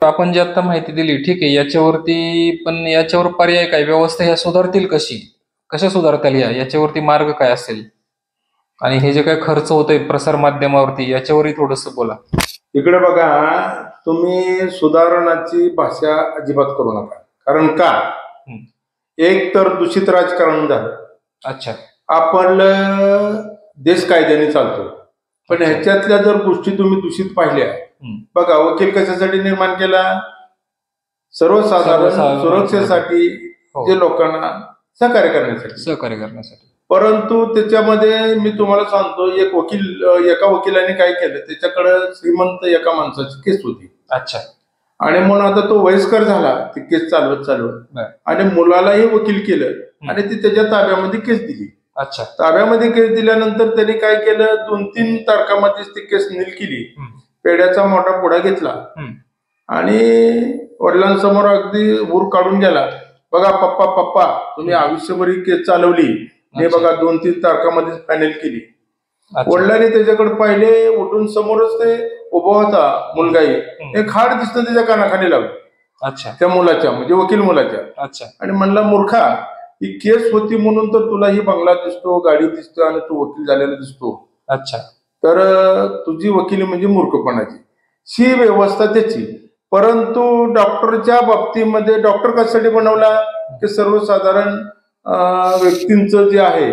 आपण जी आता माहिती दिली ठीक आहे, याच्यावरती पण याच्यावर पर्याय काय, व्यवस्था ह्या सुधारतील कशी, कशा सुधारता येईल याच्यावरती मार्ग काय असेल, आणि हे जे काही खर्च होतोय प्रसार माध्यमावरती याच्यावरही थोडंसं बोला. इकडे बघा, तुम्ही सुधारणाची भाषा अजिबात करू नका. कारण का, एक तर दूषित राजकारण झालं. अच्छा. आपण देश कायद्याने चालतो, पण ह्याच्यातल्या जर गोष्टी तुम्ही दूषित पाहिल्या, बघा वकील कशासाठी निर्माण केला, सर्वसाधारण सुरक्षेसाठी, जे लोकांना सहकार्य करण्यासाठी. परंतु त्याच्यामध्ये मी तुम्हाला सांगतो, एका वकिलाने काय केलं, त्याच्याकडे श्रीमंत एका माणसाची केस होती. अच्छा. आणि म्हणून आता तो वयस्कर झाला, ती केस चालवत आणि मुलालाही वकील केलं आणि ती त्याच्या ताब्यामध्ये केस दिली. अच्छा. ताब्यामध्ये केस दिल्यानंतर त्यांनी काय केलं, 2-3 तारखामध्येच ती केस नील केली. पेड्याचा मोठा पुढा घेतला आणि वडिलांसमोर अगदी ऊर काढून गेला. बघा पप्पा, तुम्ही आयुष्यभर ही केस चालवली, हे बघा 2-3 तारखामध्येच फायनल केली. वडिलांनी त्याच्याकडे पाहिले, उठून समोरच ते उभा होता मुलगाही, एक हाड दिसतं त्याच्या कानाखाली लावलं. अच्छा. त्या मुलाच्या, म्हणजे वकील मुलाच्या. अच्छा. आणि म्हणला, मूर्खा, ही केस होती म्हणून तर तुला ही बंगला दिसतो, गाडी दिसतो आणि तू वकील झालेला दिसतो. अच्छा. तर तुझी वकिली म्हणजे मूर्खपणाची. ही व्यवस्था त्याची. परंतु डॉक्टरच्या बाबतीमध्ये डॉक्टर कशासाठी बनवला, की सर्वसाधारण व्यक्तींचं जे आहे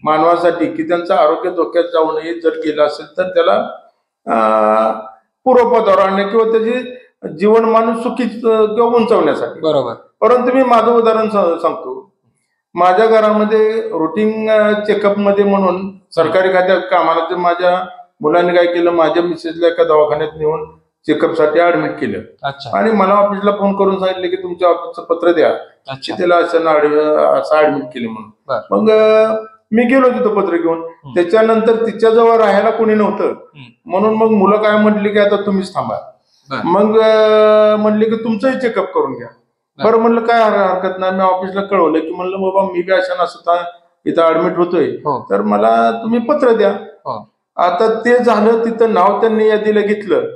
मानवासाठी, की त्यांचं आरोग्य धोक्यात जाऊ नये, जर केलं असेल तर त्याला पूर्वपदावर आणणे किंवा त्याची जीवनमान सुखी किंवा उंचावण्यासाठी. बरोबर. परंतु मी माझं उदाहरण सांगतो. माझ्या घरामध्ये रुटीन चेकअप मध्ये म्हणून सरकारी खात्यात कामाला माझ्या मुलांनी काय केलं, माझ्या मिसेसला एका दवाखान्यात नेऊन चेकअप साठी ऍडमिट केलं. आणि मला ऑफिसला फोन करून सांगितलं की तुमच्या ऑफिसचं पत्र द्या, त्याला असं ऍडमिट केलं म्हणून. मग मी गेलो तिथं पत्र घेऊन. त्याच्यानंतर तिच्याजवळ राहायला कोणी नव्हतं, म्हणून मग मुलं काय म्हटली की आता तुम्हीच थांबा. मग म्हणले की तुमचंही चेकअप करून घ्या. बरं म्हणलं, काय हरकत नाही. मी ऑफिसला कळवलं की म्हणलं बाबा मी बी अशा नसता इथं ऍडमिट होतोय, तर मला तुम्ही पत्र द्या. आता ते झालं, तिथं नाव त्यांनी यादीला घेतलं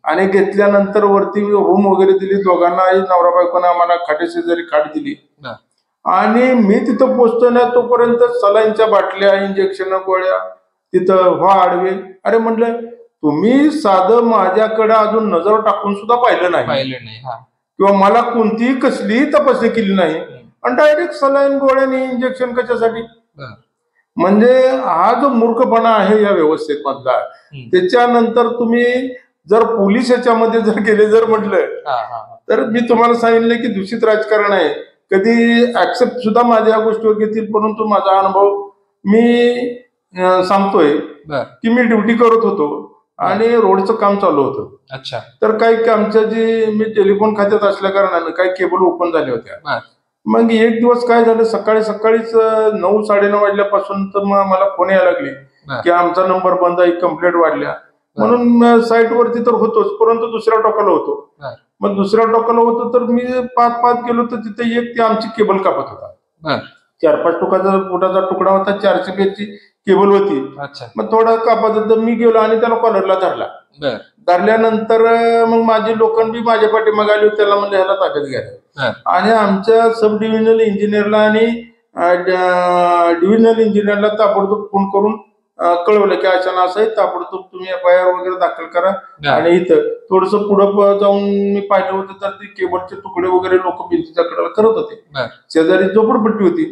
आणि घेतल्यानंतर वरती रूम वगैरे दिली दोघांना, नवरा बायकोना आम्हाला खाटेशी जरी खाट दिली. आणि मी तिथं पोहोचतो ना, तोपर्यंत सलाईनच्या बाटल्या, इंजेक्शन, गोळ्या तिथं आडवे. अरे म्हणलं, तुम्ही साधं माझ्याकडे अजून नजर टाकून सुद्धा पाहिलं नाही किंवा मला कोणतीही कसलीही तपासणी केली नाही, आणि डायरेक्ट सलाईन, गोळ्याने इंजेक्शन कशासाठी. म्हणजे हा जो मूर्खपणा आहे या व्यवस्थेत मधला. त्याच्यानंतर तुम्ही जर पोलीस याच्यामध्ये जर गेले जर म्हटलं, तर मी तुम्हाला सांगितलं की दूषित राजकारण आहे. कधी ऍक्सेप्ट सुद्धा माझ्या या गोष्टीवर घेतील, परंतु माझा अनुभव मी सांगतोय की मी ड्युटी करत होतो आणि रोडचं काम चालू होतं. अच्छा. तर काही आमच्या जी मी टेलिफोन खात्यात असल्या कारणानं काही केबल ओपन झाल्या होत्या. मग एक दिवस काय झालं, सकाळीच 9-9:30 वाजल्यापासून तर मला फोन यायला लागले की आमचा नंबर बंद आहे, कंप्लेंट वाढल्या. म्हणून साईट वरती तर होतोच, परंतु दुसऱ्या टोकाला होतो. मग दुसऱ्या टोकाला होतो तर मी पाच गेलो तर तिथे एक ती आमची केबल कापत होता. 4-5 फुटाचा तुकडा होता, 400 फीटची केबल होती. मग थोडा कापत होता, मी गेलो आणि त्याला कॉलरला धरला. धरल्यानंतर मग माझे लोखंड बी माझ्या पाठीमागे आले, त्याला म्हणजे ह्याला ताकद घ्यायला. आणि आमच्या सब डिव्हिजनल इंजिनियरला आणि डिव्हिजनल इंजिनियरला ताबडतोब फोन करून कळवलं की अचानक असं आहे, ताबडतोब तुम्ही FIR वगैरे दाखल करा. आणि इथं थोडस पुढं जाऊन मी पाहिलं होतं तर ते केबलचे तुकडे वगैरे लोक भिंतीच्या कडेला करत होते. शेजारी झोपडपट्टी होती.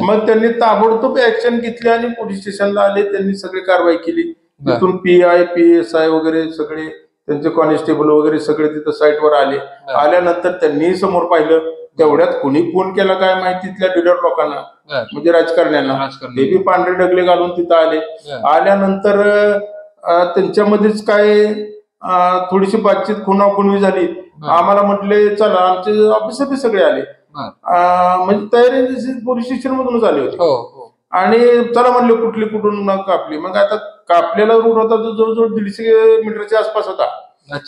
मग त्यांनी ताबडतोब ऍक्शन घेतली आणि पोलीस स्टेशनला आले. त्यांनी सगळी कारवाई केली. तिथून PI PSI वगैरे सगळे त्यांचे कॉन्स्टेबल वगैरे सगळे तिथं साईटवर आले. आल्यानंतर त्यांनी समोर पाहिलं, तेवढ्यात कुणी फोन केला काय माहिती, तिथल्या डीलर लोकांना म्हणजे राजकारण्यांना, ते बी पांढरे डगले घालून तिथं आले. आल्यानंतर त्यांच्यामध्येच काय थोडीशी बातचीत खुणाखुणवी झाली. आम्हाला म्हटले चला, आमचे ऑफिसर बी सगळे आले, म्हणजे तयारी पोलीस स्टेशन मधूनच आले होते. आणि चला म्हणले कुठून कापली. मग आता कापलेला रूट होता जो जवळजवळ 150 मीटरच्या आसपास होता.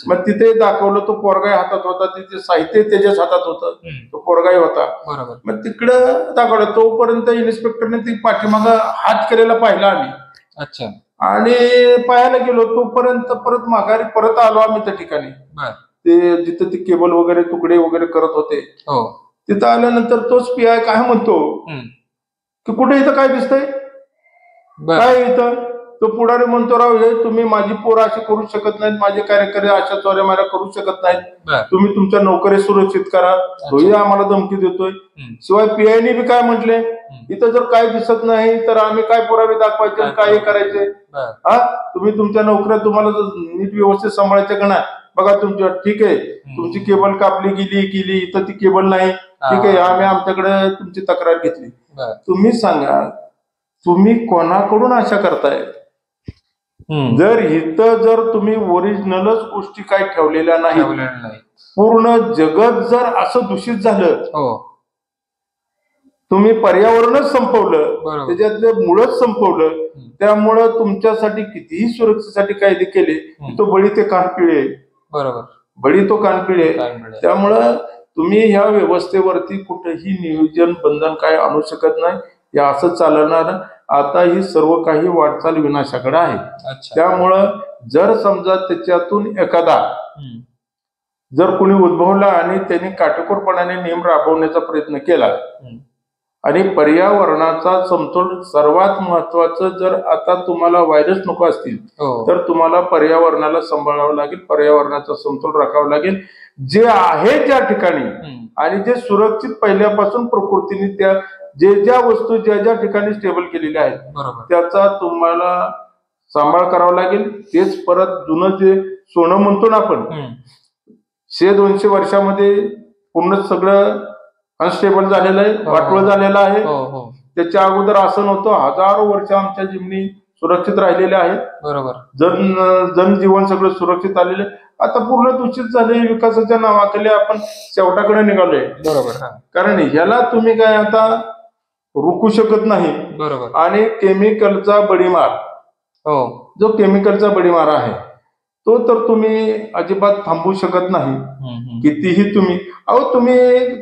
मग तिथे दाखवलं, तो पोरगाई हातात होता, तिथे साहित्य त्याच्याच हातात होतं, तो पोरगाई होता. मग तिकडं दाखवलं. तोपर्यंत इन्स्पेक्टरने ती पाठीमाग हात केलेला पाहिला आम्ही. अच्छा. आणि पाहायला गेलो, तोपर्यंत परत माघारी परत आलो आम्ही त्या ठिकाणी. ते जिथं ते केबल वगैरे तुकडे वगैरे करत होते, हो. तिथं आल्यानंतर तोच पीआय काय म्हणतो की कुठे इथं काय दिसतंय, बर. काय इथं? तो पुढारी म्हणतो, राव हे तुम्ही माझी पोरं अशी करू शकत नाहीत, माझे कार्यकर्ते अशा चोऱ्या माऱ्या करू शकत नाहीत, बर. तुम्ही तुमच्या नोकरी सुरक्षित करा. तोही आम्हाला धमकी देतोय. शिवाय पीआयने बी काय म्हटले, इथं जर काय दिसत नाही तर आम्ही काय पुरावे दाखवायचे आणि काय करायचे, हा तुम्ही तुमच्या नोकऱ्या तुम्हाला नीट व्यवस्थित सांभाळायचं का नाही, बघा तुमच्या ठीक आहे तुमची केबल कापली गेली इथं ती केबल नाही, ठीक आहे आम्ही आमच्याकडे तुमची तक्रार घेतली. तुम्ही सांगा तुम्ही कोणाकडून आशा करताय? जर इथं जर तुम्ही ओरिजिनलच गोष्टी काय ठेवलेल्या नाही, पूर्ण जगत जर असं दूषित झालं, तुम्ही पर्यावरणच संपवलं, त्याच्यातलं मुळच संपवलं, त्यामुळं तुमच्यासाठी कितीही सुरक्षेसाठी कायदे केले तो बळी ते कानपिळे, बरोबर, बळी तो कानपिळे. त्यामुळं तुम्ही ह्या व्यवस्थेवरती कुठेही नियोजन बंधन काय आणू शकत नाही. हे असं चालणार. आता ही सर्व काही वाटचाल विनाशाकडे आहे. त्यामुळं जर समजा त्याच्यातून एखादा जर कोणी उद्भवला आणि त्यांनी काटेकोरपणाने नियम राबवण्याचा प्रयत्न केला आणि पर्यावरणाचा समतोल, सर्वात महत्वाचं, जर आता तुम्हाला व्हायरस नको असतील तर तुम्हाला पर्यावरणाला सांभाळावं लागेल, पर्यावरणाचा समतोल राखावा लागेल. जे आहे त्या ठिकाणी आणि जे सुरक्षित पहिल्यापासून प्रकृतीने त्या ज्या वस्तू ज्या ठिकाणी स्टेबल केलेल्या आहेत त्याचा तुम्हाला सांभाळ करावा लागेल. तेच परत जुनं जे सोनं म्हणतो ना आपण, 100-200 वर्षामध्ये पूर्ण सगळं अनस्टेबल झालेलं आहे, वाटोळ झालेलं आहे. त्याच्या अगोदर असं नव्हतं. हजारो वर्ष आमच्या जमिनी सुरक्षित राहिलेल्या आहेत, बरोबर, जनजीवन सगळं सुरक्षित आलेलं आहे. आता पूर्ण दूषित झाले. विकासाच्या नावाखाली आपण शेवटाकडे निघालोय, बरोबर. कारण ह्याला तुम्ही काय आता रोखू शकत नाही, बरोबर. आणि केमिकलचा बडीमार, जो केमिकलचा बडीमार आहे तो तर तुम्ही अजिबात थांबवू शकत नाही. कितीही तुम्ही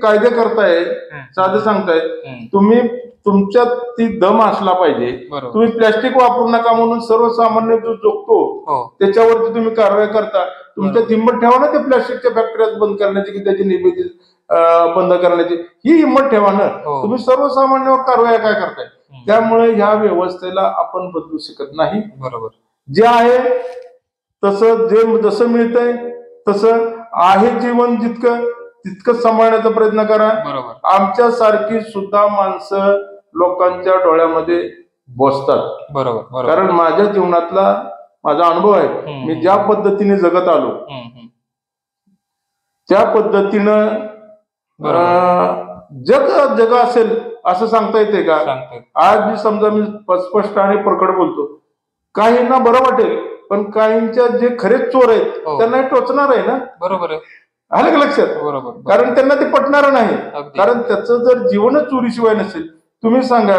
कायदे करताय, साधं सांगताय, तुम्ही तुमच्यात ती दम असला पाहिजे. तुम्ही प्लॅस्टिक वापरू नका म्हणून सर्वसामान्य जो जगतो त्याच्यावरती तुम्ही कारवाई करता. तुमच्यात हिंमत ठेवा ना ते प्लॅस्टिकच्या फॅक्टरीज बंद करण्याची, की त्याची निर्मिती बंद करण्याची, ही हिंमत ठेवा ना. तुम्ही सर्वसामान्यावर कारवाई काय करताय? त्यामुळे ह्या व्यवस्थेला आपण बदलू शकत नाही, बरोबर. जे आहे तसं, जसं मिळतंय तसं आहे जीवन तितकं सांभाळण्याचा प्रयत्न करा. आमच्या सारखी सुद्धा माणसं लोकांच्या डोळ्यामध्ये बसतात, बरोबर. कारण माझ्या जीवनातला माझा अनुभव आहे. मी ज्या पद्धतीने जगत आलो त्या पद्धतीनं जग असेल असं सांगता येते का? आज मी समजा मी स्पष्ट आणि प्रकट बोलतो, काहींना बरं वाटेल, पण काहींच्या जे खरेच चोर आहेत त्यांना हे टोचणार आहे ना, बरोबर आहे. आलं का लक्षात? बरोबर. कारण त्यांना ते पटणार नाही, कारण त्याचं जर जीवनच चोरीशिवाय नसेल. तुम्ही सांगा,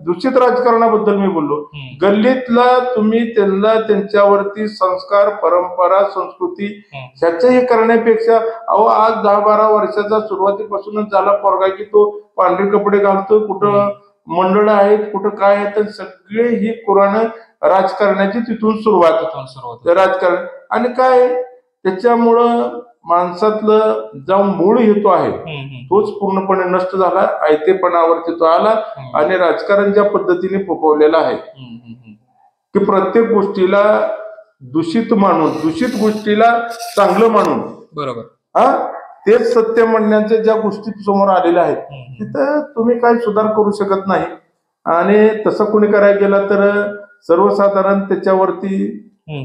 दूषित राजकारणाबद्दल मी बोललो, गल्लीतला तुम्ही त्यांच्यावरती संस्कार, परंपरा, संस्कृती ह्याचं हे करण्यापेक्षा, आज 10-12 वर्षाचा सुरुवातीपासूनच झाला पोरगा की तो पांढरे कपडे घालतो, कुठं मंडळ आहेत, कुठं काय आहे, तर सगळे ही कुराण राजकारणाची तिथून सुरुवात राजकारण. आणि काय त्याच्यामुळं माणसातलं जो मूळ हेतू आहे तोच पूर्णपणे नष्ट झाला, आयतेपणावरती तो आला. आणि राजकारण ज्या पद्धतीने फोफवलेलं आहे की प्रत्येक गोष्टीला दूषित मानून, दूषित गोष्टीला चांगलं मानून, बरोबर, तेच सत्य म्हणण्याच्या ज्या गोष्टी समोर आलेल्या आहेत तिथं तुम्ही काही सुधार करू शकत नाही. आणि तसं कोणी करायला गेला तर सर्वसाधारण त्याच्यावरती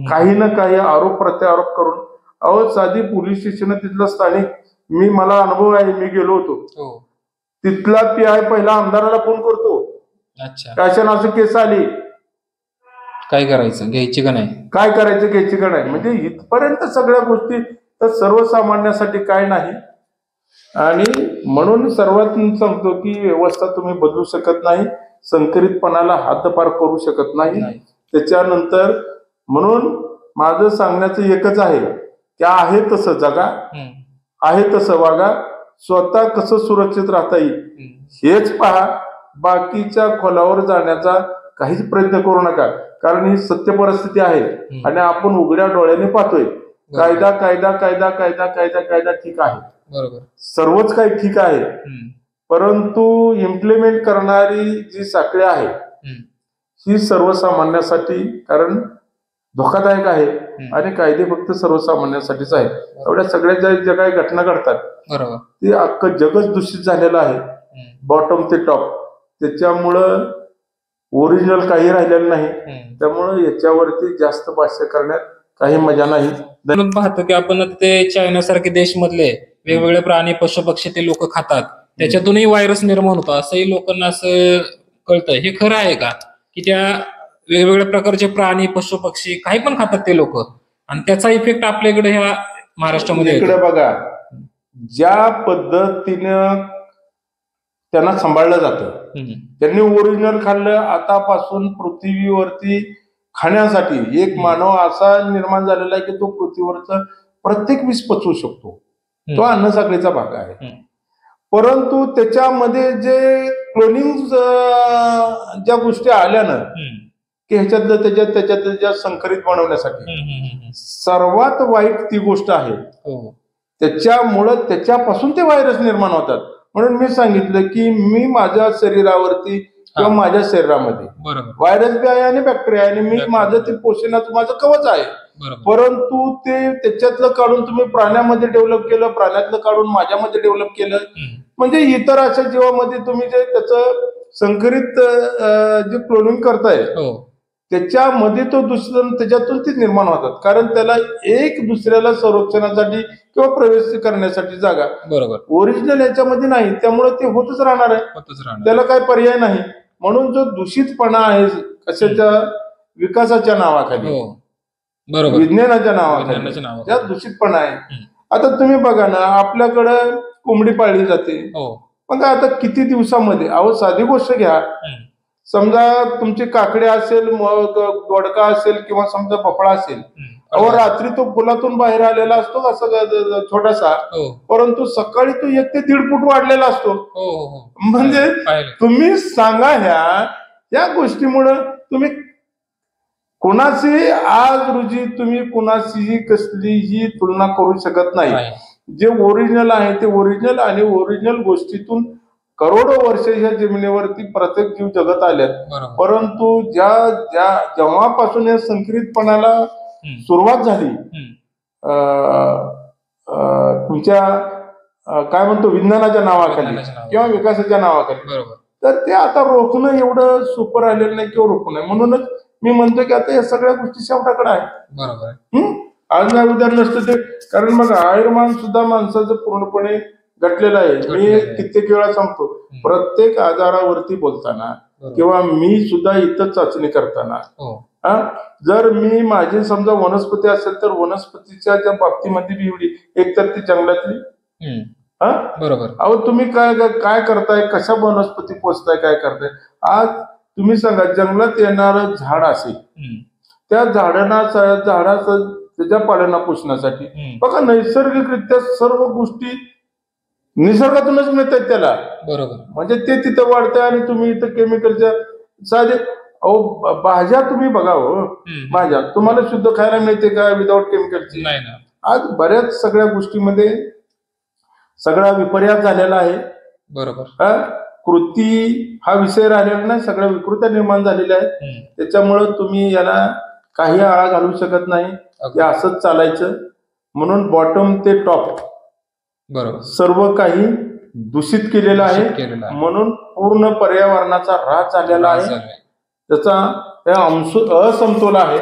काही ना काही आरोप प्रत्यारोप करून, साधी पोलीस स्टेशन तिथलं स्थानिक, मला अनुभव आहे, मी गेलो होतो, तिथला पीआय पहिला आमदाराला फोन करतो, कशाने असं केस आली, काय करायचं, घ्यायची का नाही, काय करायचं, घ्यायची का नाही. म्हणजे इथपर्यंत सगळ्या गोष्टी तर सर्वसामान्यासाठी काय नाही. आणि म्हणून सर्वात सांगतो की व्यवस्था तुम्ही बदलू शकत नाही, संकरितपणाला हातभार करू शकत नाही. त्याच्यानंतर म्हणून माझं सांगण्याचं एकच आहे की आहे तसं जगा, आहे तसं वागा, स्वतः कसं सुरक्षित राहता येईल हेच पहा. बाकीच्या खोलावर जाण्याचा काहीच प्रयत्न करू नका, कारण ही सत्य परिस्थिती आहे आणि आपण उघड्या डोळ्याने पाहतोय. कायदा कायदा कायदा कायदा कायदा कायदा ठीक आहे, बरोबर. सर्वच काही ठीक आहे, परंतु इम्प्लिमेंट करणारी जी साखळी आहे ही सर्वसामान्यासाठी, कारण धोकादायक आहे आणि कायदे फक्त सर्वसामान्यांसाठीच आहे. एवढ्या सगळ्या ज्या काही घटना घडतात बरोबर, ते अख्खं जगच दूषित झालेलं आहे, बॉटम ते टॉप. त्याच्यामुळं ओरिजिनल काही राहिलेलं नाही. त्यामुळं याच्यावरती जास्त भाष्य करण्यात काही मजा नाही. म्हणून पाहतो की आपण ते चायनासारखे देशमधले वेगवेगळे प्राणी पशु पक्षी ते लोक खातात, त्याच्यातूनही व्हायरस निर्माण होतो असंही लोकांना असं कळतं. हे खरं आहे का की त्या वेगवेगळ्या प्रकारचे प्राणी पशु पक्षी काही पण खातात ते लोक आणि त्याचा इफेक्ट आपल्याकडे ह्या महाराष्ट्रामध्ये इकडे बघा, ज्या पद्धतीनं त्यांना सांभाळलं जातं, त्यांनी ओरिजिनल खाल्लं, आतापासून पृथ्वीवरती खाण्यासाठी एक मानव असा निर्माण झालेला आहे की तो पृथ्वीवरचा प्रत्येक विष पचवू शकतो. तो अन्न साखळीचा भाग आहे. परंतु त्याच्यामध्ये जे क्लोनिंग ज्या गोष्टी आल्यानं की ह्याच्यातलं त्याच्यात संकरित बनवण्यासाठी सर्वात वाईट ती गोष्ट आहे. त्याच्यामुळं त्याच्यापासून ते व्हायरस निर्माण होतात. म्हणून मी सांगितलं की मी माझ्या शरीरावरती किंवा माझ्या शरीरामध्ये व्हायरस बी आहे आणि बॅक्टेरिया आहे आणि मी माझं ते पोषणाचं माझं कवच आहे. परंतु ते त्याच्यातलं काढून तुम्ही प्राण्यामध्ये डेव्हलप केलं, प्राण्यातलं काढून माझ्यामध्ये डेव्हलप केलं, म्हणजे इतर अशा जीवामध्ये तुम्ही जे त्याचं संकरित जे क्लोनिंग करताय त्याच्यामध्ये तो दुसरं त्याच्यातून ते निर्माण होतात. कारण त्याला एक दुसऱ्याला संरक्षणासाठी किंवा प्रवेश करण्यासाठी जागा ओरिजिनल याच्यामध्ये नाही, त्यामुळे ते होतच राहणार आहे, त्याला काही पर्याय नाही. म्हणून जो दूषितपणा आहे कशाच्या विकासाच्या नावाखाली, विज्ञानाच्या नावाखाली ज्या दूषितपणा आहे. आता तुम्ही बघा ना, आपल्याकडं कोंबडी पाळली जाते, मग आता किती दिवसामध्ये, अहो साधी गोष्ट घ्या, समजा तुमची काकडी असेल, दोडका असेल किंवा समजा भोपळा असेल, अहो रात्री तो फुलातून बाहेर आलेला असतो असं छोटासा, परंतु सकाळी तो 1 ते 1.5 फूट वाढलेला असतो. म्हणजे तुम्ही सांगा ह्या गोष्टीमुळं तुम्ही कुणाशी आज रोजी तुम्ही कुणाशीही कसलीही तुलना करू शकत नाही. जे ओरिजिनल आहे ते ओरिजिनल, आणि ओरिजिनल गोष्टीतून करोडो वर्ष ह्या जमिनीवरती प्रत्येक जीव जगत आल्यात. परंतु जेव्हापासून या संकरितपणाला सुरुवात झाली, तुमच्या काय म्हणतो विज्ञानाच्या नावाखाली किंवा विकासाच्या नावाखाली, तर ते आता रोखणं एवढं सोपं राहिलेलं नाही किंवा रोखणं नाही. म्हणूनच मी म्हणतो की आता या सगळ्या गोष्टी शेवटाकडे आहे. आज नाही उद्या नसतं ते, कारण बघा आयुर्मान सुद्धा माणसाचं पूर्णपणे घटलेलं आहे. मी कित्येक वेळा सांगतो, प्रत्येक आजारावरती बोलताना किंवा मी सुद्धा इथं चाचणी करताना, जर मी माझी समजा वनस्पती असेल तर वनस्पतीच्या ज्या बाबतीमध्ये बी एवढी, एक तर ती जंगलातली, अहो तुम्ही काय करताय, कशा वनस्पती पोचताय, काय करताय. आज तुम्ही सांगा, जंगलात येणारं झाड असेल, त्या झाडाचं त्याच्या पालना पोषणासाठी बघा नैसर्गिकरित्या सर्व गोष्टी निसर्गातूनच मिळतात त्याला, म्हणजे ते तिथं वाढतंय आणि तुम्ही इथं केमिकलच्या साधे, अहो भाज्या तुम्ही बघा, हो भाज्या तुम्हाला शुद्ध खायला मिळते का विदाऊट केमिकलची? आज बऱ्याच सगळ्या गोष्टीमध्ये सगळा विपर्यास झालेला आहे. कृती हा विषय राहिलेला नाही, सगळ्या विकृत्या निर्माण झालेल्या आहेत. त्याच्यामुळं तुम्ही याला काही आळा घालू शकत नाही, ते असंच चालायचं. म्हणून बॉटम ते टॉप सर्व काही दूषित केलेलं आहे. म्हणून पूर्ण पर्यावरणाचा ऱ्हास झालेला आहे, त्याचा असमतोल आहे.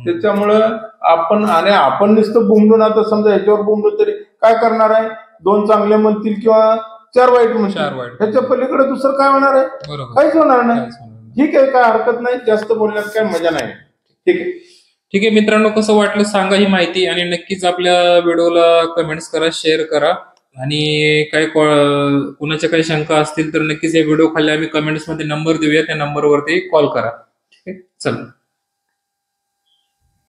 त्याच्यामुळं आपण नुसतं बुमलून, आता समजा ह्याच्यावर बुमलो तरी काय करणार आहे, 2 चांगले म्हणतील किंवा 4 वाईट म्हणतील, ह्याच्या पलीकडे दुसरं काय होणार आहे, काहीच होणार नाही. ठीक आहे, काय हरकत नाही, जास्त बोलण्यात काय मजा नाही. ठीक आहे मित्रांनो, कसं वाटलं सांगा ही माहिती, आणि नक्कीच आपल्या व्हिडिओला कमेंट्स करा, शेअर करा, आणि काही कुणाच्या काही शंका असतील तर नक्कीच या व्हिडिओ खाली आम्ही कमेंट्स मध्ये नंबर देऊया, त्या नंबरवरती कॉल करा. ठीक आहे, चला.